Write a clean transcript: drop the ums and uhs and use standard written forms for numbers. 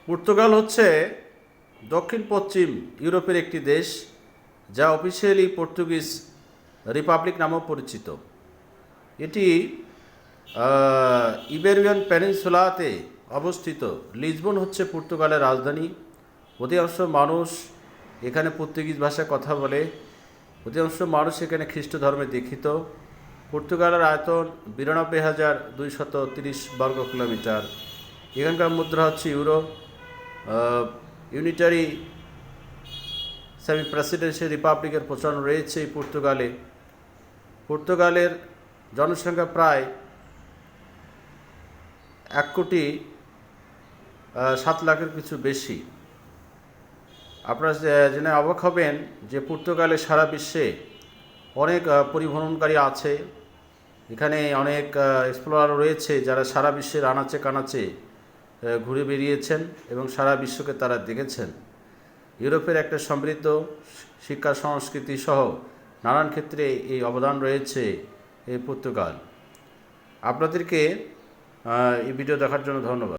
Portugal হচ্ছে দক্ষিণ পশ্চিম ইউরোপের একটি দেশ, যা অফিসিয়ালি পর্তুগিজ রিপাবলিক নামেও পরিচিত। এটি ইবেরিয়ান পেনিনসুলাতে অবস্থিত। লিসবন হচ্ছে পর্তুগালের রাজধানী। অধিকাংশ মানুষ এখানে পর্তুগিজ ভাষায় কথা বলে। অধিকাংশ মানুষ এখানে খ্রিস্ট ধর্মে দীক্ষিত। পর্তুগালের আয়তন 92,230 বর্গ কিলোমিটার। এখানকার মুদ্রা হচ্ছে ইউরো। ইউনিটারি সেমি প্রেসিডেন্সিয়াল রিপাবলিকের প্রচলন রয়েছে এই পর্তুগালে। পর্তুগালের জনসংখ্যা প্রায় 1,07,00,000 কিছু বেশি। আপনারা জেনে অবাক হবেন যে পর্তুগালে সারা বিশ্বে অনেক পরিভ্রমণকারী আছে। এখানে অনেক এক্সপ্লোরার রয়েছে যারা সারা বিশ্বের আনাচে কানাচে ঘুরে বেরিয়েছেন এবং সারা বিশ্বকে তারা দেখেছেন। ইউরোপের একটা সমৃদ্ধ শিক্ষা সংস্কৃতি সহ নানান ক্ষেত্রে এই অবদান রয়েছে এই পর্তুগাল। আপনাদেরকে এই ভিডিও দেখার জন্য ধন্যবাদ।